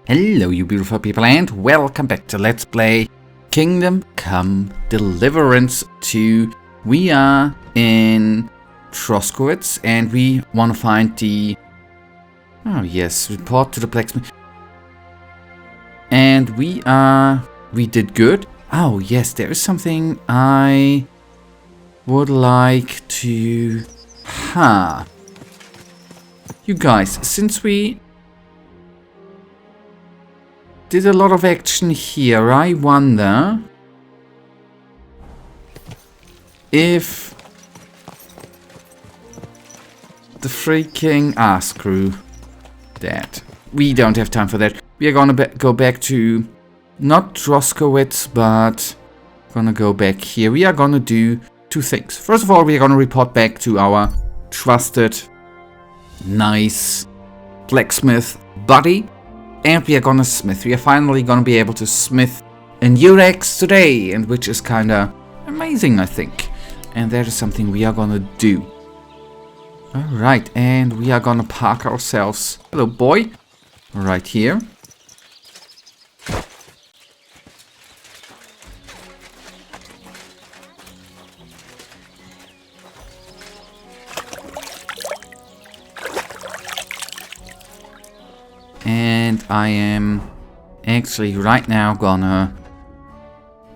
Hello you beautiful people and welcome back to Let's Play Kingdom Come Deliverance 2. We are in Troskowitz and we want to find the... Oh yes, report to the blacksmith. And we did good. Oh yes, there is something I would like to... You guys, since we did a lot of action here, I wonder if the freaking... screw that. We don't have time for that. We are gonna go back to, not Troskowitz, but gonna go back here. We are gonna do two things. First of all, we are gonna report back to our trusted, nice blacksmith buddy. And we are gonna smith. We are finally gonna be able to smith a new axe today, and which is kinda amazing, I think. And that is something we are gonna do. Alright, and we are gonna park ourselves, hello boy, right here. And I am actually right now gonna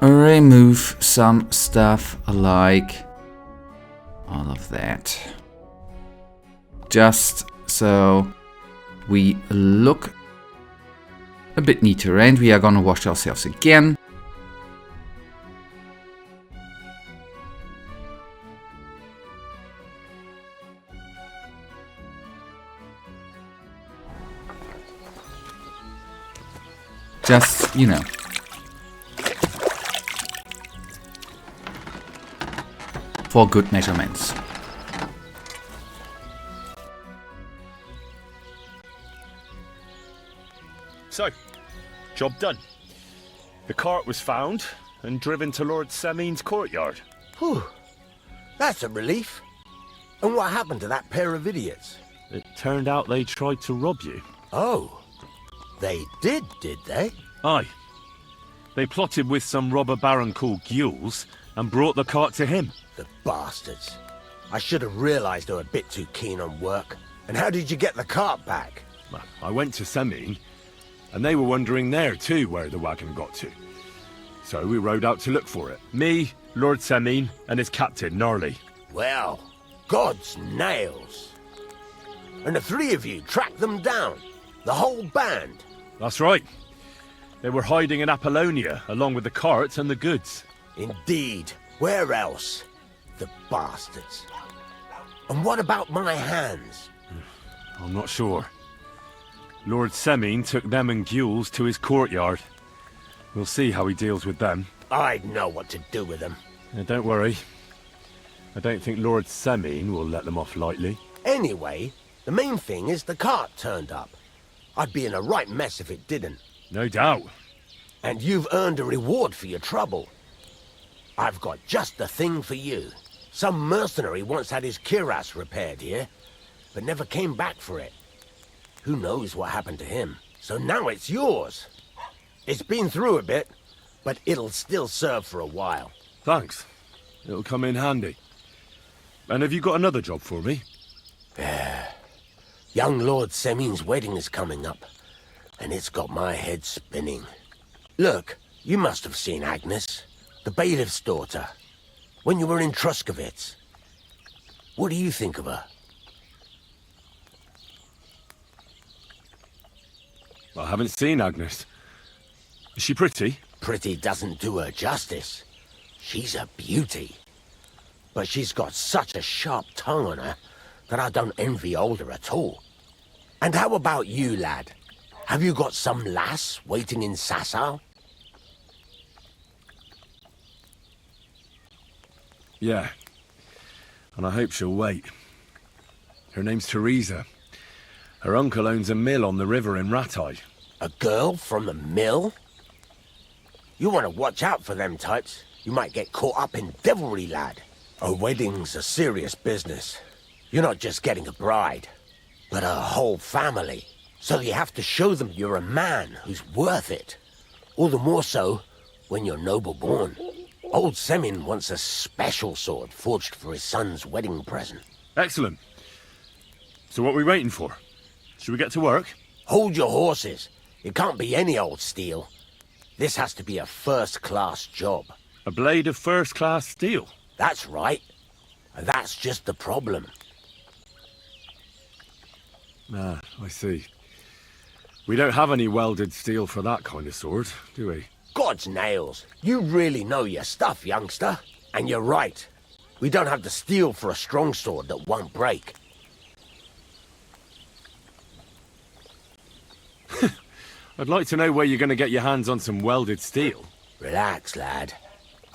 remove some stuff like all of that. Just so we look a bit neater, and we are gonna wash ourselves again. Just, you know. For good measurements. So, job done. The cart was found and driven to Lord Semin's courtyard. Whew. That's a relief. And what happened to that pair of idiots? It turned out they tried to rob you. Oh. They did they? Aye. They plotted with some robber baron called Gules and brought the cart to him. The bastards. I should have realized they were a bit too keen on work. And how did you get the cart back? Well, I went to Semin, and they were wondering there too where the wagon got to. So we rode out to look for it. Me, Lord Semin, and his captain, Gnarly. Well, God's nails. And the three of you tracked them down. The whole band. That's right. They were hiding in Apollonia, along with the carts and the goods. Indeed. Where else? The bastards. And what about my hands? I'm not sure. Lord Semin took them and Gules to his courtyard. We'll see how he deals with them. I'd know what to do with them. Don't worry. I don't think Lord Semin will let them off lightly. Anyway, the main thing is the cart turned up. I'd be in a right mess if it didn't. No doubt. And you've earned a reward for your trouble. I've got just the thing for you. Some mercenary once had his cuirass repaired here, but never came back for it. Who knows what happened to him? So now it's yours. It's been through a bit, but it'll still serve for a while. Thanks. It'll come in handy. And have you got another job for me? Young Lord Semin's wedding is coming up, and it's got my head spinning. Look, you must have seen Agnes, the bailiff's daughter, when you were in Troskowitz. What do you think of her? I haven't seen Agnes. Is she pretty? Pretty doesn't do her justice. She's a beauty. But she's got such a sharp tongue on her that I don't envy older at all. And how about you, lad? Have you got some lass waiting in Sasau? Yeah. And I hope she'll wait. Her name's Teresa. Her uncle owns a mill on the river in Ratai. A girl from the mill? You want to watch out for them types. You might get caught up in devilry, lad. A wedding's a serious business. You're not just getting a bride, but a whole family. So you have to show them you're a man who's worth it. All the more so when you're noble born. Old Semin wants a special sword forged for his son's wedding present. Excellent. So what are we waiting for? Should we get to work? Hold your horses. It can't be any old steel. This has to be a first-class job. A blade of first-class steel. That's right. And that's just the problem. Ah, I see. We don't have any welded steel for that kind of sword, do we? God's nails. You really know your stuff, youngster. And you're right. We don't have the steel for a strong sword that won't break. I'd like to know where you're going to get your hands on some welded steel. Relax, lad.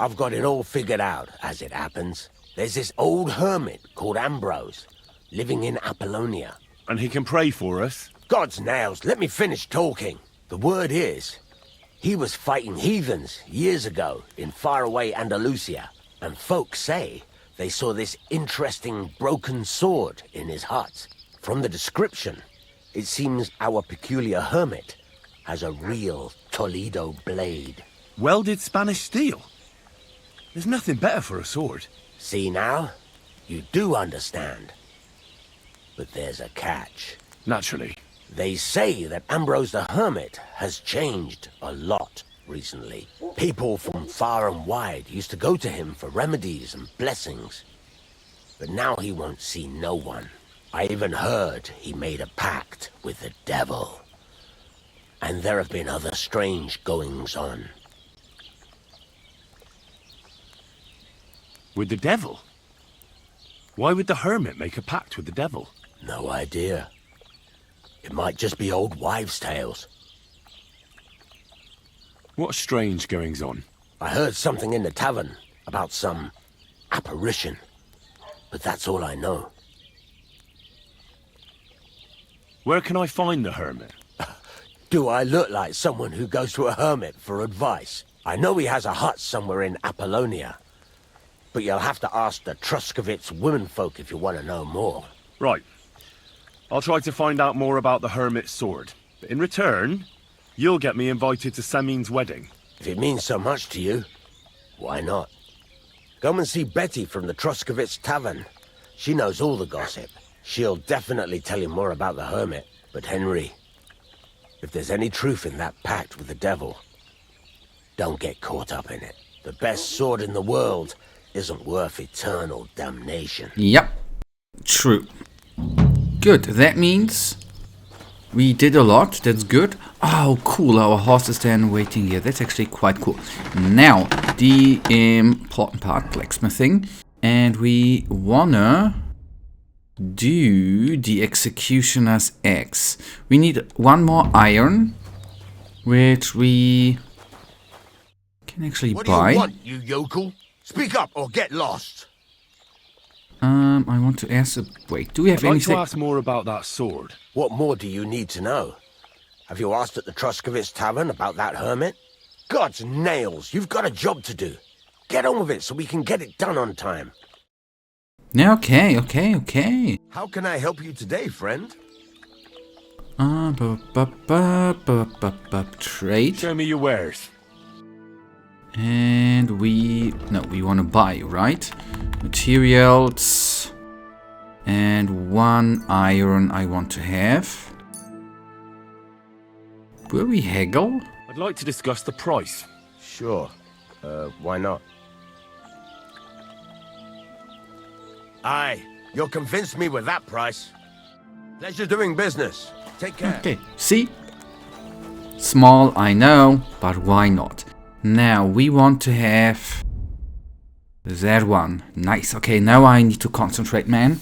I've got it all figured out, as it happens. There's this old hermit called Ambrose, living in Apollonia. And he can pray for us? God's nails, let me finish talking. The word is, he was fighting heathens years ago in faraway Andalusia, and folks say they saw this interesting broken sword in his hut. From the description, it seems our peculiar hermit has a real Toledo blade. Welded Spanish steel? There's nothing better for a sword. See now? You do understand. But there's a catch. Naturally. They say that Ambrose the Hermit has changed a lot recently. People from far and wide used to go to him for remedies and blessings. But now he won't see no one. I even heard he made a pact with the devil. And there have been other strange goings-on. With the devil? Why would the hermit make a pact with the devil? No idea. It might just be old wives' tales. What strange goings-on? I heard something in the tavern about some apparition. But that's all I know. Where can I find the hermit? Do I look like someone who goes to a hermit for advice? I know he has a hut somewhere in Apollonia. But you'll have to ask the Truscovitz womenfolk if you want to know more. Right. I'll try to find out more about the hermit's sword. But in return, you'll get me invited to Semin's wedding. If it means so much to you, why not? Come and see Betty from the Truscovitz Tavern. She knows all the gossip. She'll definitely tell you more about the hermit. But Henry, if there's any truth in that pact with the devil, don't get caught up in it. The best sword in the world isn't worth eternal damnation. Yep. True. Good. That means we did a lot. That's good. Oh, cool. Our horse is then waiting here. That's actually quite cool. Now, the important part, blacksmithing. And we wanna do the executioner's axe. We need one more iron, which we can actually What buy. do you want, you yokel? Speak up or get lost. I want to ask. Wait, do we have I'd like anything? to ask more about that sword. What more do you need to know? Have you asked at the Truscovitz Tavern about that hermit? God's nails, you've got a job to do. Get on with it so we can get it done on time. Yeah, okay. How can I help you today, friend? Trade. Show me your wares. And we want to buy, right? Materials. And one iron I want to have. Will we haggle? I'd like to discuss the price. Sure. Why not? Aye, you'll convince me with that price. Pleasure doing business. Take care. Okay, see? Small, I know, but why not? Now, we want to have that one. Nice. Okay, now I need to concentrate, man.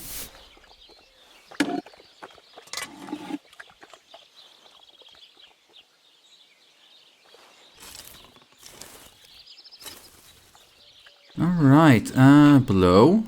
Alright, below.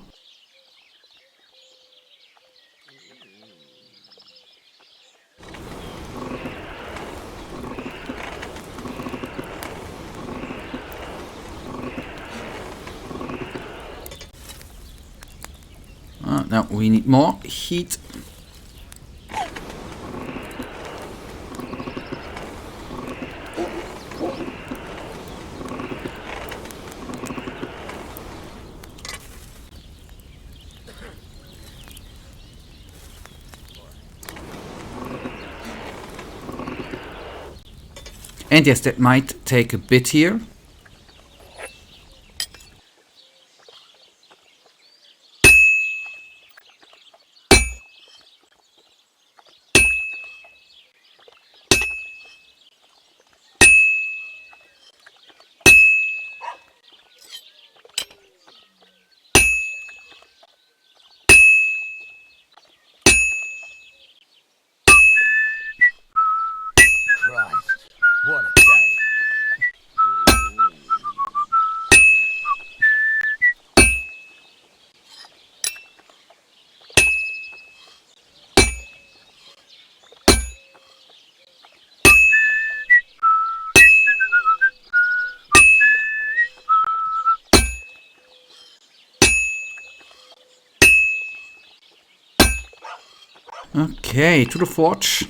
Now we need more heat. And yes, that might take a bit here. Christ, what a day. Okay, to the forge.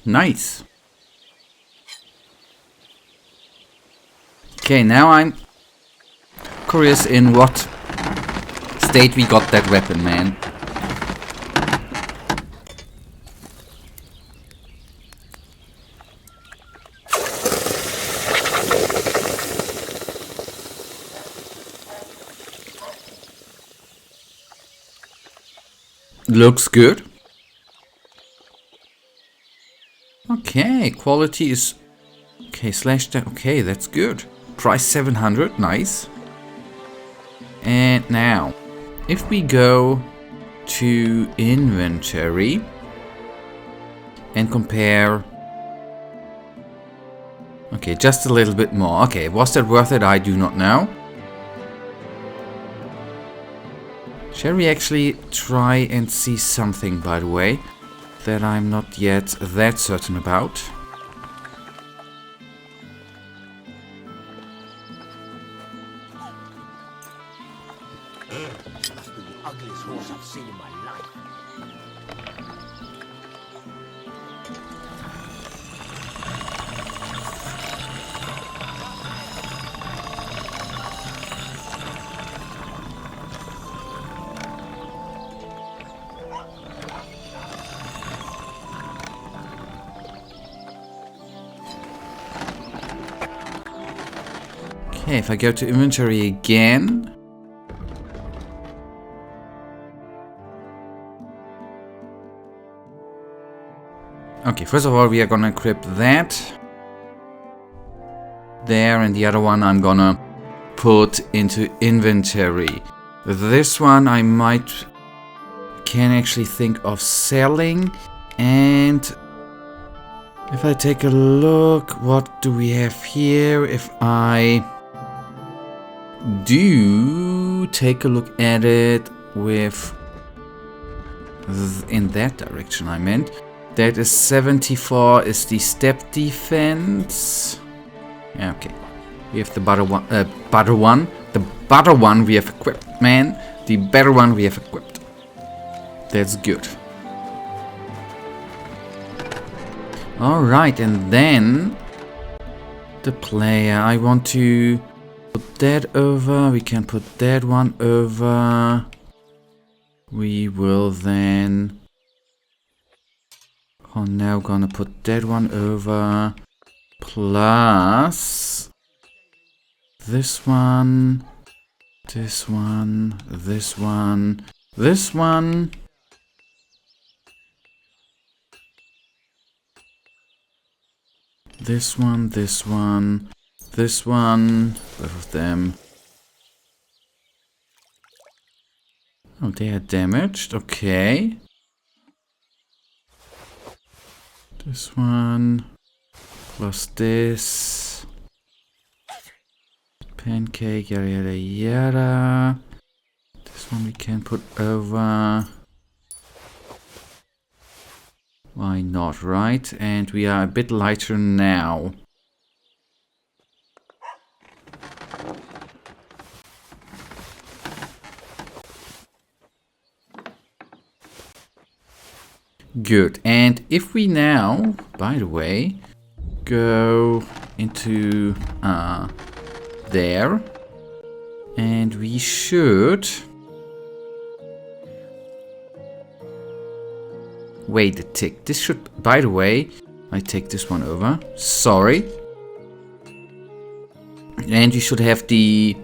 Nice. Okay, now I'm curious in what state we got that weapon, man. Looks good. Okay, quality is... Okay, okay, that's good. Price 700, nice. And now, if we go to inventory and compare... Okay, just a little bit more. Okay, was that worth it? I do not know. Shall we actually try and see something, by the way, that I'm not yet that certain about? Must be the ugliest horse I've seen in my life. Okay, if I go to inventory again... Okay, first of all, we are gonna equip that there, and the other one I'm gonna put into inventory. This one I can actually think of selling, and If I take a look, what do we have here? If I do take a look at it with in that direction, I meant. That is 74 is the step defense. Yeah, okay. We have the butter one. The butter one we have equipped, man. The better one we have equipped. That's good. Alright, and then the player. I want to put that over. We can put that one over. We will then... Oh, now gonna put that one over. Plus... This one... This one... This one... This one... This one, this one, this one, both of them. Oh, they are damaged, okay. This one, plus this. Pancake, yada yada yada. This one we can put over. Why not, right? And we are a bit lighter now. Good. And if we now, by the way, go into there, and we should... Wait a tick. This should, by the way, I take this one over. Sorry. And you should have the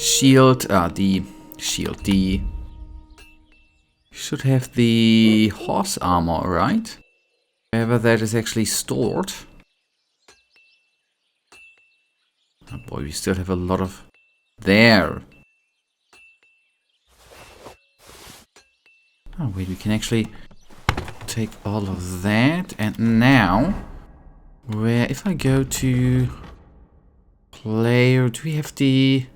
shield, you should have the horse armor, right? Wherever that is actually stored. Oh boy, we still have a lot of... There. Oh wait, we can actually... take all of that, and now where if I go to player, do we have the...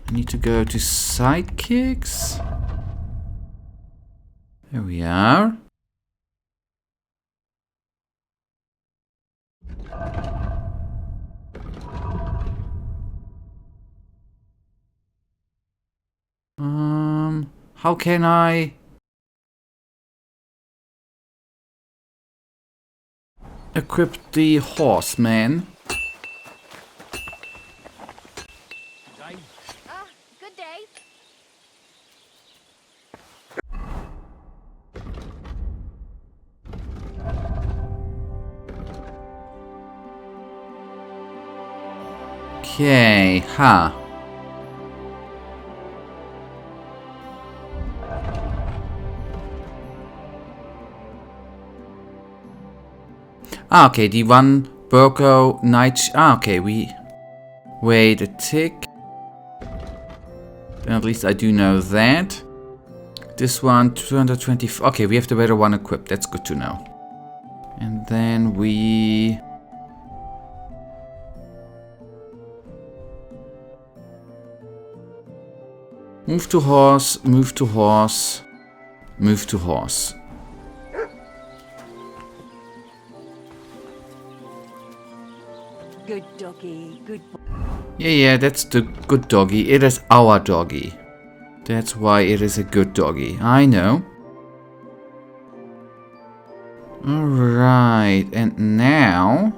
I need to go to sidekicks. There we are. How can I... equip the horseman? Good day. Okay, ha. Ah, okay, the one Burko Night... Ah, okay, we... Wait a tick. Then at least I do know that. This one, 220... Okay, we have the better one equipped. That's good to know. And then we... Move to horse, move to horse, move to horse. Good doggy, good boy. Yeah, that's the good doggy. It is our doggy. That's why it is a good doggy. I know. Alright, and now...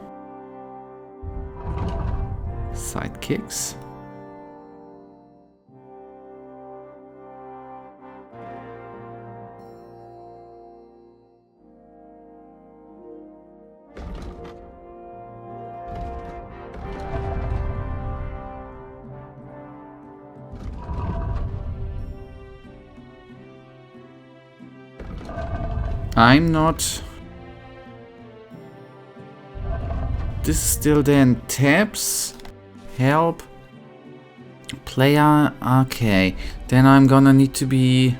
Sidekicks. I'm not... This is still then tabs, help, player, okay. Then I'm gonna need to be...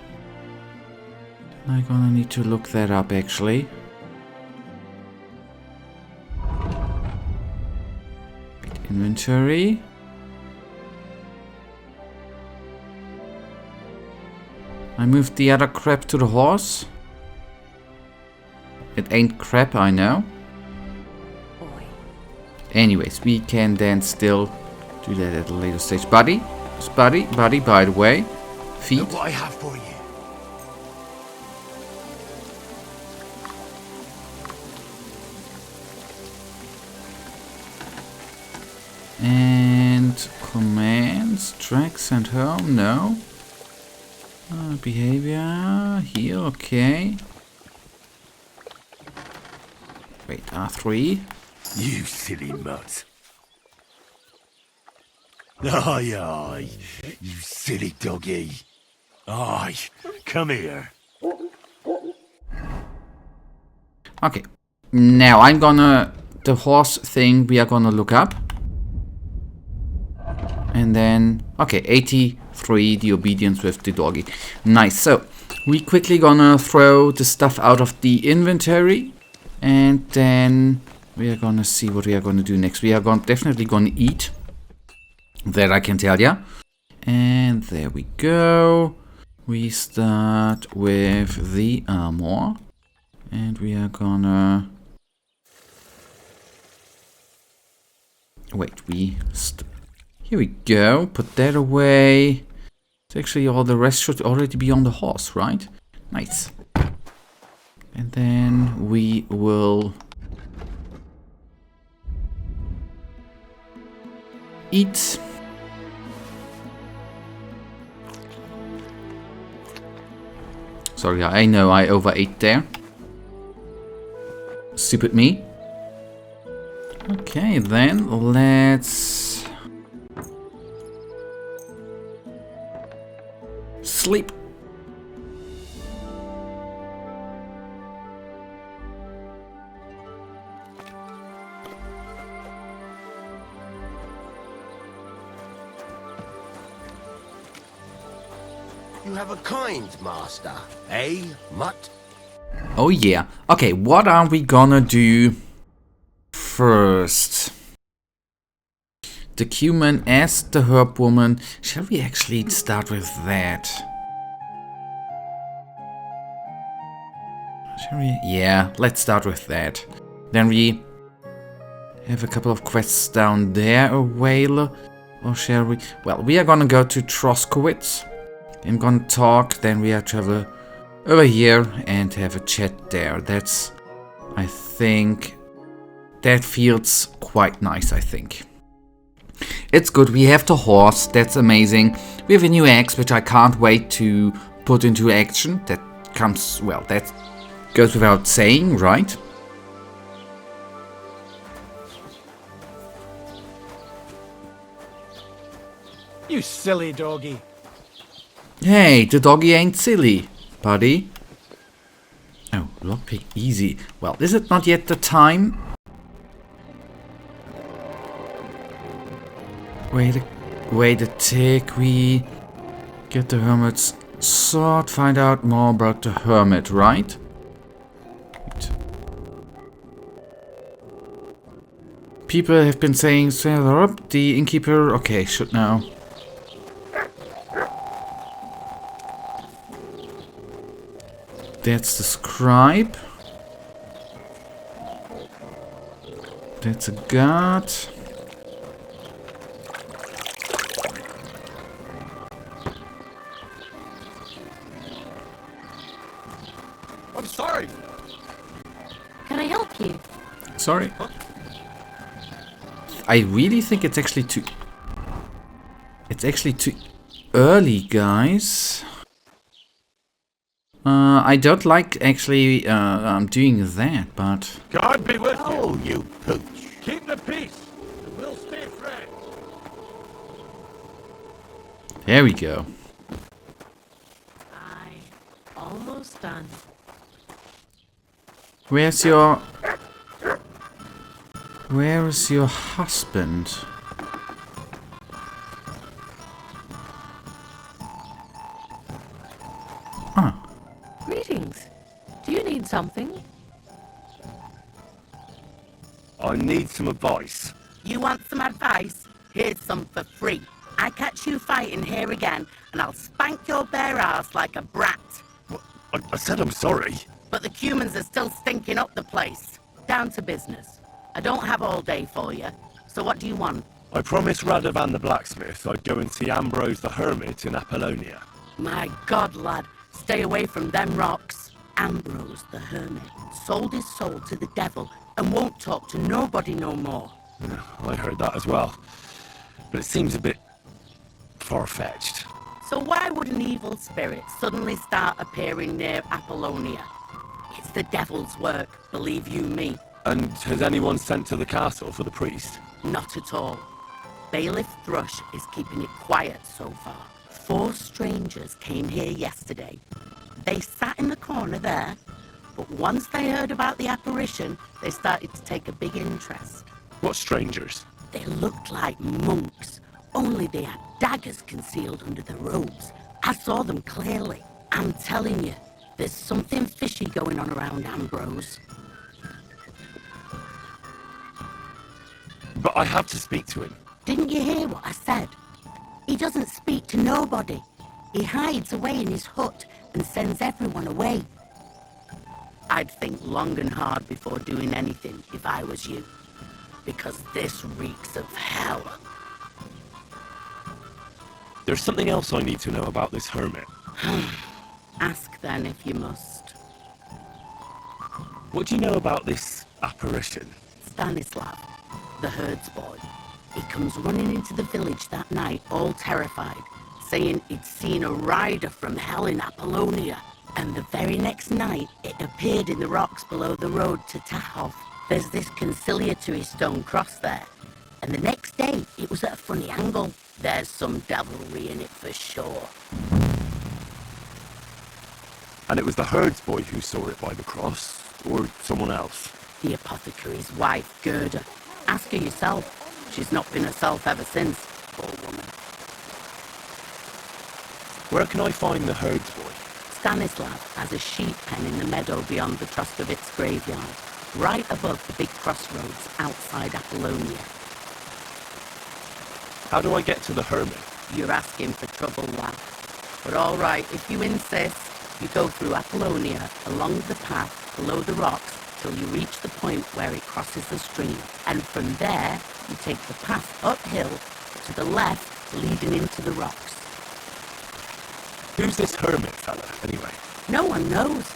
I'm gonna need to look that up actually. Inventory. I moved the other crap to the horse. It ain't crap, I know. Boy. Anyways, we can then still do that at a later stage. Buddy, by the way. Feet. Look what I have for you. And commands, track, send home, no. Behavior, here, okay. Wait, R3. You silly mutt. Aye, aye, you silly doggy. Aye, come here. Okay, now I'm gonna, the horse thing we are gonna look up. And then, okay, 83, the obedience with the doggy. Nice, so we quickly gonna throw the stuff out of the inventory. And then we are gonna see what we are gonna do next. We are definitely gonna eat. That I can tell ya. And there we go. We start with the armor. And we are gonna... Wait, here we go. Put that away. It's actually all the rest should already be on the horse, right? Nice. And then we will... eat. Sorry, I know I overate there. Stupid me. Okay, then let's sleep. You have a kind master, eh, mutt? Oh yeah. Okay, what are we gonna do first? The cumin as the herb woman. Shall we actually start with that? Shall we? Yeah, let's start with that. Then we have a couple of quests down there available. Or shall we? Well, we are gonna go to Troskowitz. I'm gonna talk, then we are travel over here and have a chat there. That's, I think, that feels quite nice, I think. It's good, we have the horse, that's amazing. We have a new axe, which I can't wait to put into action. That comes, well, that goes without saying, right? You silly doggy. Hey, the doggy ain't silly, buddy. Oh, lockpick easy. Well, is it not yet the time? Wait a tick, we get the hermit's sword, find out more about the hermit, right? Wait. People have been saying, the innkeeper, okay, should know. That's the scribe. That's a guard. I'm sorry. Can I help you? Sorry. I really think it's actually too... It's actually too early, guys. I don't like actually doing that, but... God be with you. Oh, you pooch. Keep the peace, and we'll stay friends. There we go. I'm almost done. Where is your husband? Huh. Greetings. Do you need something? I need some advice. You want some advice? Here's some for free. I catch you fighting here again, and I'll spank your bare ass like a brat. I said I'm sorry. But the humans are still stinking up the place. Down to business. I don't have all day for you, so what do you want? I promised Radovan the blacksmith I'd go and see Ambrose the hermit in Apollonia. My God, lad, stay away from them rocks. Ambrose the hermit sold his soul to the devil and won't talk to nobody no more. Yeah, I heard that as well. But it seems a bit far-fetched. So why would an evil spirit suddenly start appearing near Apollonia? It's the devil's work, believe you me. And has anyone sent to the castle for the priest? Not at all. Bailiff Thrush is keeping it quiet so far. 4 strangers came here yesterday. They sat in the corner there, but once they heard about the apparition, they started to take a big interest. What strangers? They looked like monks, only they had daggers concealed under their robes. I saw them clearly. I'm telling you, there's something fishy going on around Ambrose. But I have to speak to him. Didn't you hear what I said? He doesn't speak to nobody. He hides away in his hut and sends everyone away. I'd think long and hard before doing anything if I was you. Because this reeks of hell. There's something else I need to know about this hermit. Ask then if you must. What do you know about this apparition? Stanislav, the herds boy. He comes running into the village that night, all terrified, saying he'd seen a rider from hell in Apollonia. And the very next night, it appeared in the rocks below the road to Tahov. There's this conciliatory stone cross there. And the next day, it was at a funny angle. There's some devilry in it for sure. And it was the herds boy who saw it by the cross, or someone else? The apothecary's wife, Gerda. Ask her yourself. She's not been herself ever since, poor woman. Where can I find the herds boy? Stanislav has a sheep pen in the meadow beyond the Troskovitz graveyard, right above the big crossroads outside Apollonia. How do I get to the hermit? You're asking for trouble, lad. But all right, if you insist, you go through Apollonia, along the path, below the rocks, till you reach the point where it crosses the stream. And from there, you take the path uphill, to the left, leading into the rocks. Who's this hermit fella, anyway? No one knows.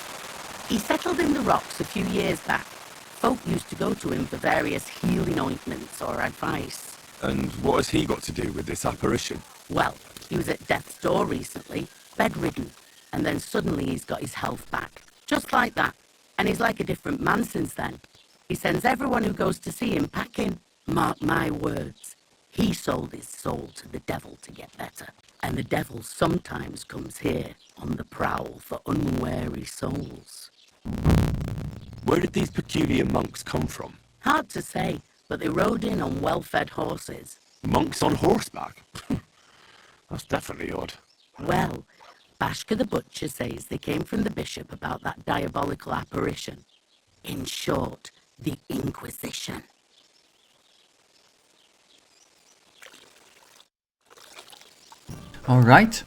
He settled in the rocks a few years back. Folk used to go to him for various healing ointments or advice. And what has he got to do with this apparition? Well, he was at death's door recently, bedridden, and then suddenly he's got his health back. Just like that. And he's like a different man since then. He sends everyone who goes to see him packing. Mark my words. He sold his soul to the devil to get better. And the devil sometimes comes here on the prowl for unwary souls. Where did these peculiar monks come from? Hard to say, but they rode in on well-fed horses. Monks on horseback? That's definitely odd. Well, Bashka the Butcher says they came from the bishop about that diabolical apparition. In short, the Inquisition. Alright.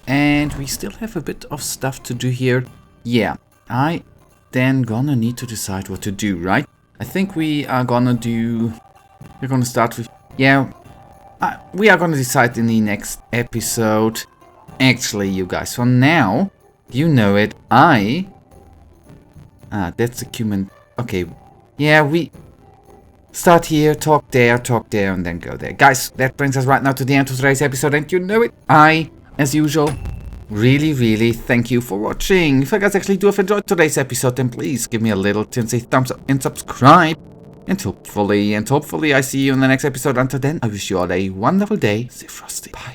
And we still have a bit of stuff to do here. Yeah, I then gonna need to decide what to do, right? I think we are gonna do... We're gonna start with... Yeah, we are gonna decide in the next episode. Actually, you guys, for now, you know it, that's a cumin... Okay, yeah, we... Start here, talk there, and then go there. Guys, that brings us right now to the end of today's episode, and you know it, as usual, really thank you for watching. If you guys actually do have enjoyed today's episode, then please give me a little tinsy thumbs up and subscribe. And hopefully I see you in the next episode. Until then, I wish you all a wonderful day. Stay frosty. Bye.